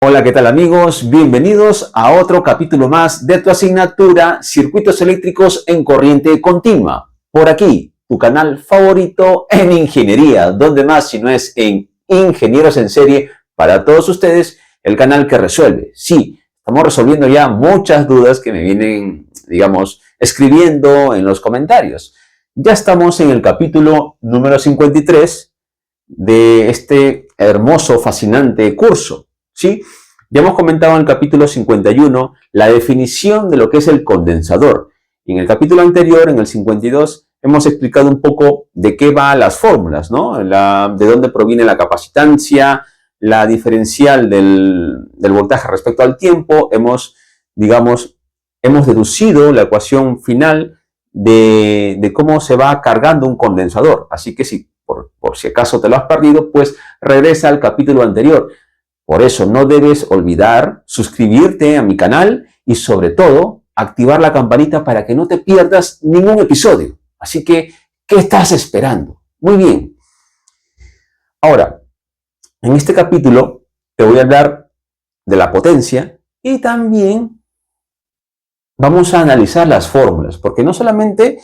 Hola, ¿qué tal amigos? Bienvenidos a otro capítulo más de tu asignatura Circuitos Eléctricos en Corriente Continua. Por aquí, tu canal favorito en ingeniería. ¿Dónde más si no es en Ingenieros en Serie? Para todos ustedes, el canal que resuelve. Sí, estamos resolviendo ya muchas dudas que me vienen, digamos, escribiendo en los comentarios. Ya estamos en el capítulo número 53 de este hermoso, fascinante curso. ¿Sí? Ya hemos comentado en el capítulo 51 la definición de lo que es el condensador. Y en el capítulo anterior, en el 52, hemos explicado un poco de qué van las fórmulas, ¿no? De dónde proviene la capacitancia, la diferencial del voltaje respecto al tiempo. Hemos deducido la ecuación final de cómo se va cargando un condensador. Así que si por si acaso te lo has perdido, pues regresa al capítulo anterior. Por eso no debes olvidar suscribirte a mi canal y sobre todo activar la campanita para que no te pierdas ningún episodio. Así que, ¿qué estás esperando? Muy bien. Ahora, en este capítulo te voy a hablar de la potencia y también vamos a analizar las fórmulas, porque no solamente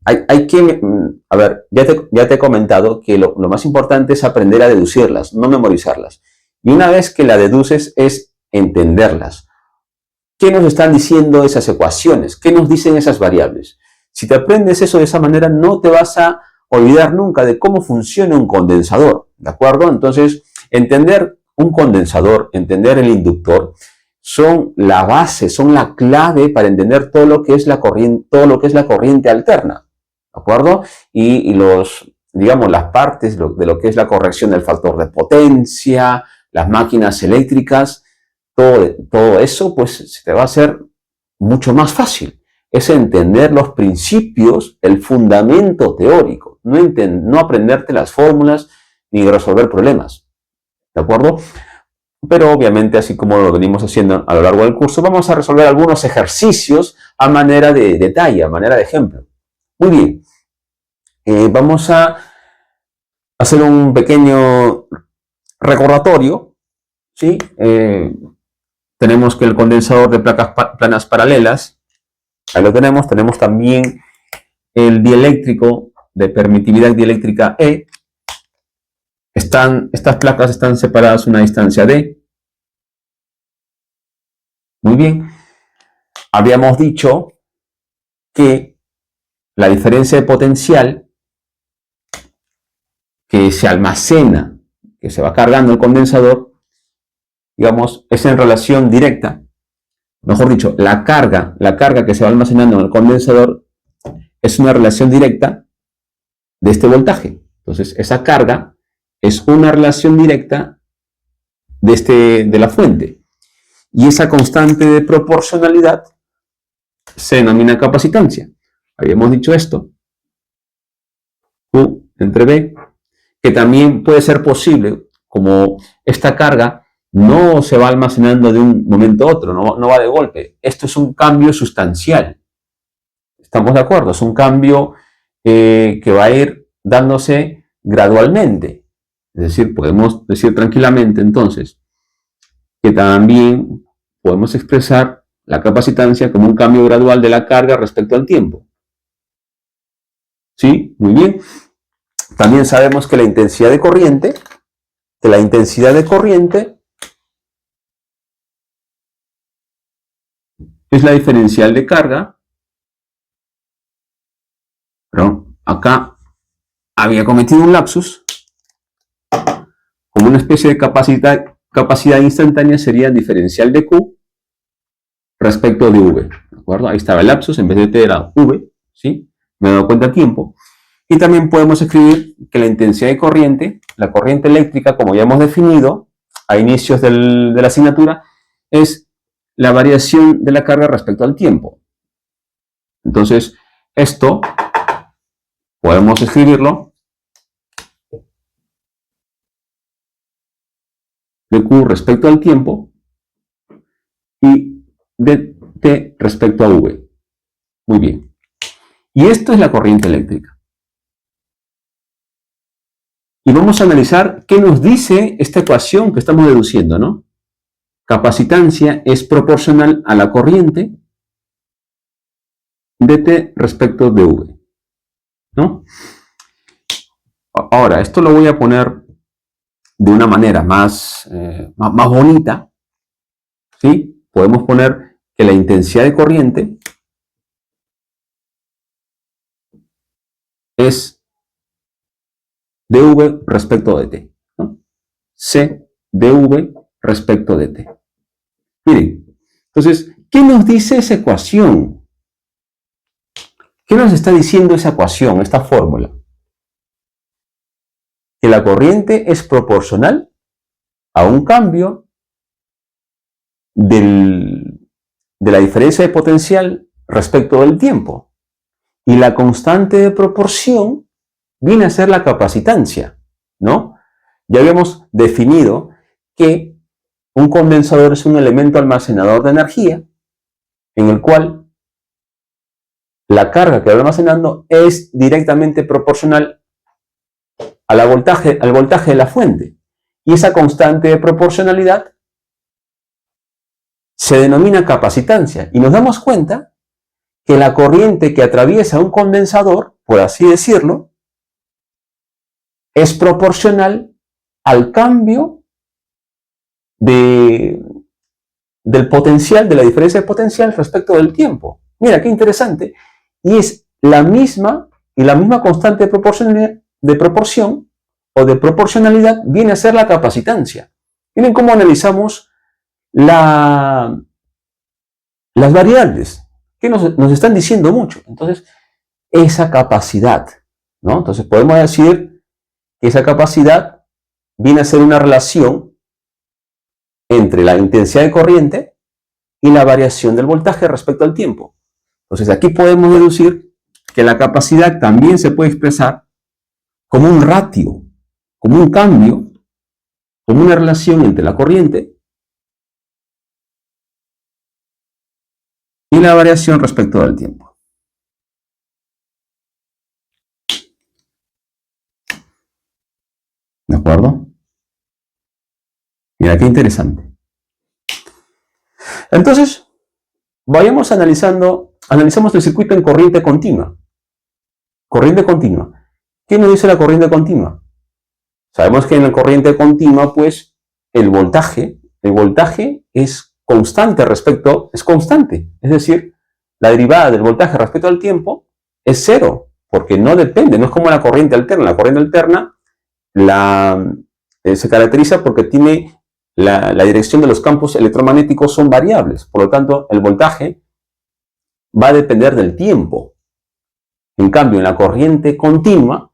hay que, a ver, ya te he comentado que lo más importante es aprender a deducirlas, no memorizarlas. Y una vez que la deduces es entenderlas. ¿Qué nos están diciendo esas ecuaciones? ¿Qué nos dicen esas variables? Si te aprendes eso de esa manera, no te vas a olvidar nunca de cómo funciona un condensador, ¿de acuerdo? Entonces, entender un condensador, entender el inductor, son la base, son la clave para entender todo lo que es la corriente alterna. ¿De acuerdo? Y las partes de lo que es la corrección del factor de potencia, las máquinas eléctricas, todo eso, pues se te va a hacer mucho más fácil. Es entender los principios, el fundamento teórico, no aprenderte las fórmulas ni resolver problemas. ¿De acuerdo? Pero obviamente, así como lo venimos haciendo a lo largo del curso, vamos a resolver algunos ejercicios a manera de detalle, a manera de ejemplo. Muy bien. Vamos a hacer un pequeño recordatorio, ¿sí? Tenemos que el condensador de placas planas paralelas, ahí lo tenemos. Tenemos también el dieléctrico de permitividad dieléctrica E. Estas placas están separadas a una distancia D. Muy bien. Habíamos dicho que la diferencia de potencial que se almacena, que se va cargando el condensador, digamos, es en relación directa. Mejor dicho, la carga que se va almacenando en el condensador es una relación directa de este voltaje. Entonces, esa carga es una relación directa de la fuente. Y esa constante de proporcionalidad se denomina capacitancia. Habíamos dicho esto. U entre B, que también puede ser posible, como esta carga no se va almacenando de un momento a otro, no va de golpe. Esto es un cambio sustancial. ¿Estamos de acuerdo? Es un cambio que va a ir dándose gradualmente. Es decir, podemos decir tranquilamente entonces que también podemos expresar la capacitancia como un cambio gradual de la carga respecto al tiempo. ¿Sí? Muy bien. También sabemos que la intensidad de corriente es la diferencial de carga. Pero acá había cometido un lapsus. Como una especie de capacidad instantánea sería diferencial de Q respecto de V. ¿De acuerdo? Ahí estaba el lapsus, en vez de T era V. ¿Sí? Me he dado cuenta a tiempo. Y también podemos escribir que la intensidad de corriente, la corriente eléctrica, como ya hemos definido a inicios de la asignatura, es la variación de la carga respecto al tiempo. Entonces, esto podemos escribirlo de Q respecto al tiempo y de T respecto a V. Muy bien. Y esto es la corriente eléctrica. Y vamos a analizar qué nos dice esta ecuación que estamos deduciendo, ¿no? Capacitancia es proporcional a la corriente dt respecto de V, ¿no? Ahora, esto lo voy a poner de una manera más bonita, ¿sí? Podemos poner que la intensidad de corriente es dV respecto de t, ¿no? C dV respecto de t. Miren, entonces, ¿qué nos dice esa ecuación? ¿Qué nos está diciendo esa ecuación, esta fórmula? Que la corriente es proporcional a un cambio de la diferencia de potencial respecto del tiempo. Y la constante de proporción viene a ser la capacitancia, ¿no? Ya habíamos definido que un condensador es un elemento almacenador de energía en el cual la carga que va almacenando es directamente proporcional al voltaje de la fuente. Y esa constante de proporcionalidad se denomina capacitancia. Y nos damos cuenta que la corriente que atraviesa un condensador, por así decirlo, es proporcional al cambio del potencial, de la diferencia de potencial respecto del tiempo. Mira, qué interesante. Y es la misma constante de proporción o de proporcionalidad viene a ser la capacitancia. Miren cómo analizamos las variables, que nos están diciendo mucho. Entonces, esa capacidad, ¿no? Entonces, podemos decir que esa capacidad viene a ser una relación entre la intensidad de corriente y la variación del voltaje respecto al tiempo. Entonces, aquí podemos deducir que la capacidad también se puede expresar como un ratio, como un cambio, como una relación entre la corriente y la variación respecto del tiempo. ¿De acuerdo? Mira, qué interesante. Entonces, vayamos analicemos el circuito en corriente continua. Corriente continua. ¿Qué nos dice la corriente continua? Sabemos que en la corriente continua, pues, el voltaje es constante es decir, la derivada del voltaje respecto al tiempo es cero, porque no depende, no es como la corriente alterna. La corriente alterna se caracteriza porque tiene la dirección de los campos electromagnéticos son variables, por lo tanto, el voltaje va a depender del tiempo. En cambio, en la corriente continua,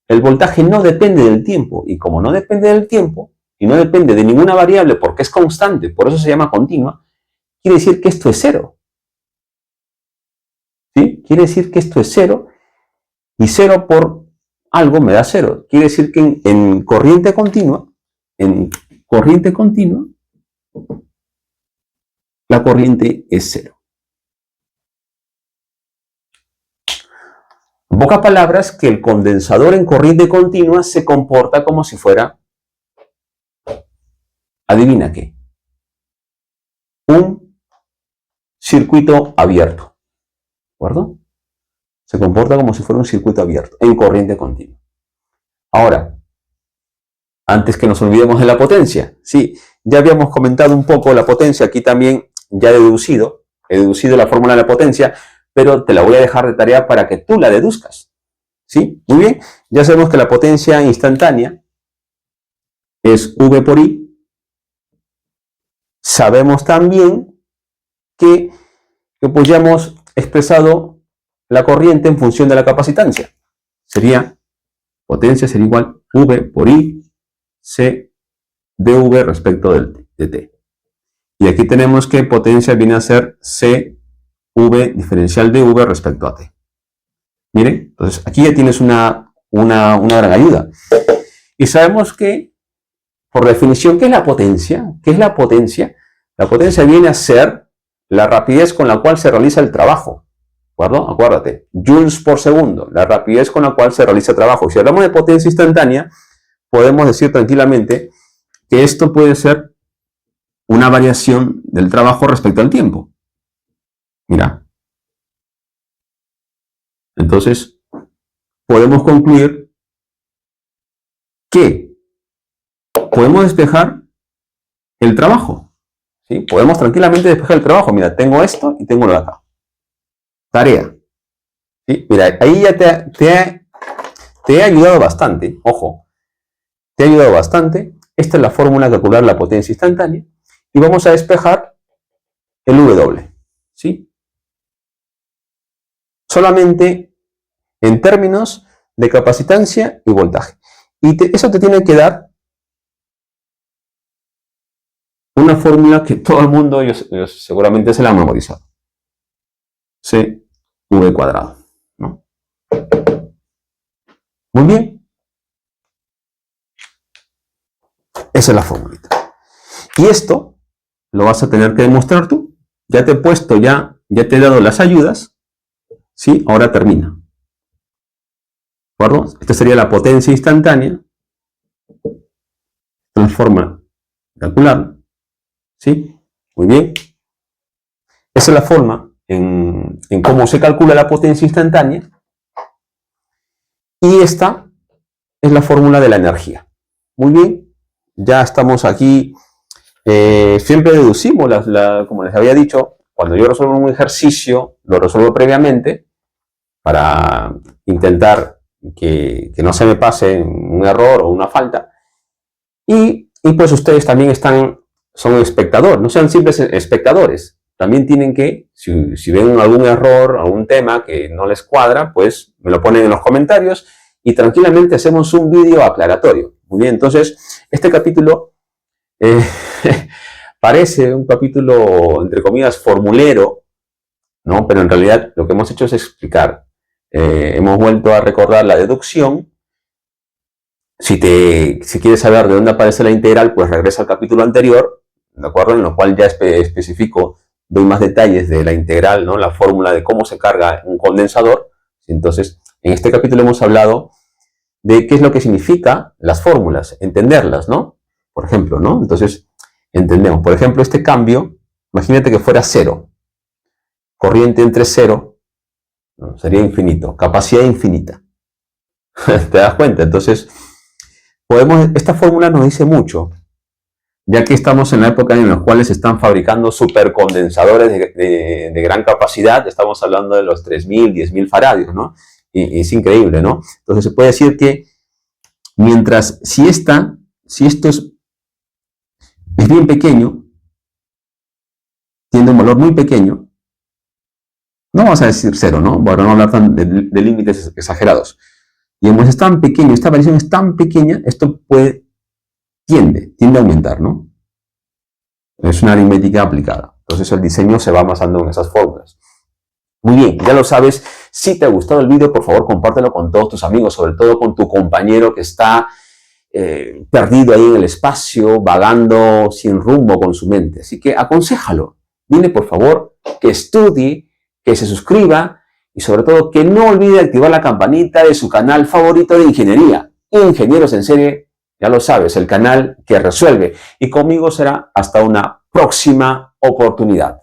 el voltaje no depende del tiempo, y como no depende del tiempo, y no depende de ninguna variable porque es constante, por eso se llama continua, quiere decir que esto es cero. ¿Sí? Quiere decir que esto es cero, y cero por algo me da cero. Quiere decir que en corriente continua, la corriente es cero. En pocas palabras, que el condensador en corriente continua se comporta como si fuera, adivina qué, un circuito abierto, ¿de acuerdo? Se comporta como si fuera un circuito abierto en corriente continua. Ahora, antes que nos olvidemos de la potencia, sí, ya habíamos comentado un poco la potencia, aquí también ya he deducido la fórmula de la potencia, pero te la voy a dejar de tarea para que tú la deduzcas. ¿Sí? Muy bien, ya sabemos que la potencia instantánea es V por I. Sabemos también que pues ya hemos expresado la corriente en función de la capacitancia. Potencia sería igual V por I C dV respecto de T. Y aquí tenemos que potencia viene a ser CV diferencial de V respecto a T. Miren, entonces aquí ya tienes una gran ayuda. Y sabemos que, por definición, ¿qué es la potencia? ¿Qué es la potencia? La potencia viene a ser la rapidez con la cual se realiza el trabajo. ¿De acuerdo? Acuérdate, joules por segundo, la rapidez con la cual se realiza el trabajo. Si hablamos de potencia instantánea, podemos decir tranquilamente que esto puede ser una variación del trabajo respecto al tiempo. Mira. Entonces, podemos concluir que podemos despejar el trabajo. ¿Sí? Podemos tranquilamente despejar el trabajo. Mira, tengo esto y tengo lo de acá. Tarea. ¿Sí? Mira, ahí ya te he ayudado bastante. Ojo, te he ayudado bastante. Esta es la fórmula de calcular la potencia instantánea. Y vamos a despejar el W. ¿Sí? Solamente en términos de capacitancia y voltaje. Y eso te tiene que dar una fórmula que todo el mundo yo seguramente se la ha memorizado. CV cuadrado. ¿No? Muy bien. Esa es la fórmula. Y esto lo vas a tener que demostrar tú. Ya te he puesto, ya te he dado las ayudas. ¿Sí? Ahora termina. ¿De acuerdo? Esta sería la potencia instantánea. Una forma de calcular. ¿Sí? Muy bien. Esa es la forma en cómo se calcula la potencia instantánea. Y esta es la fórmula de la energía. Muy bien. Ya estamos aquí. Siempre deducimos, como les había dicho, cuando yo resuelvo un ejercicio, lo resuelvo previamente para intentar que no se me pase un error o una falta. Y pues ustedes también son espectadores, no sean simples espectadores. También tienen que, si ven algún error, algún tema que no les cuadra, pues me lo ponen en los comentarios y tranquilamente hacemos un vídeo aclaratorio. Muy bien, entonces este capítulo parece un capítulo, entre comillas, formulero, ¿no? Pero en realidad lo que hemos hecho es explicar. Hemos vuelto a recordar la deducción. Si quieres saber de dónde aparece la integral, pues regresa al capítulo anterior, ¿de acuerdo? En lo cual ya especifico, doy más detalles de la integral, ¿no? La fórmula de cómo se carga un condensador. Entonces, en este capítulo hemos hablado de qué es lo que significa las fórmulas, entenderlas, ¿no? Por ejemplo, ¿no? Entonces, entendemos. Por ejemplo, este cambio, imagínate que fuera cero. Corriente entre cero, ¿no? Sería infinito. Capacidad infinita. ¿Te das cuenta? Entonces, esta fórmula nos dice mucho, ya que estamos en la época en la cual se están fabricando supercondensadores de gran capacidad. Estamos hablando de los 3.000, 10.000 faradios, ¿no? Y es increíble, ¿no? Entonces se puede decir que mientras, si esto es bien pequeño, tiene un valor muy pequeño, no vamos a decir cero, ¿no? Para no hablar de límites exagerados. Digamos, es tan pequeño, esta variación es tan pequeña, esto tiende a aumentar, ¿no? Es una aritmética aplicada. Entonces el diseño se va basando en esas fórmulas. Muy bien, ya lo sabes. Si te ha gustado el vídeo, por favor, compártelo con todos tus amigos, sobre todo con tu compañero que está perdido ahí en el espacio, vagando sin rumbo con su mente. Así que aconséjalo. Dile, por favor, que estudie, que se suscriba y sobre todo que no olvide activar la campanita de su canal favorito de ingeniería. Ingenieros en Serie, ya lo sabes, el canal que resuelve. Y conmigo será hasta una próxima oportunidad.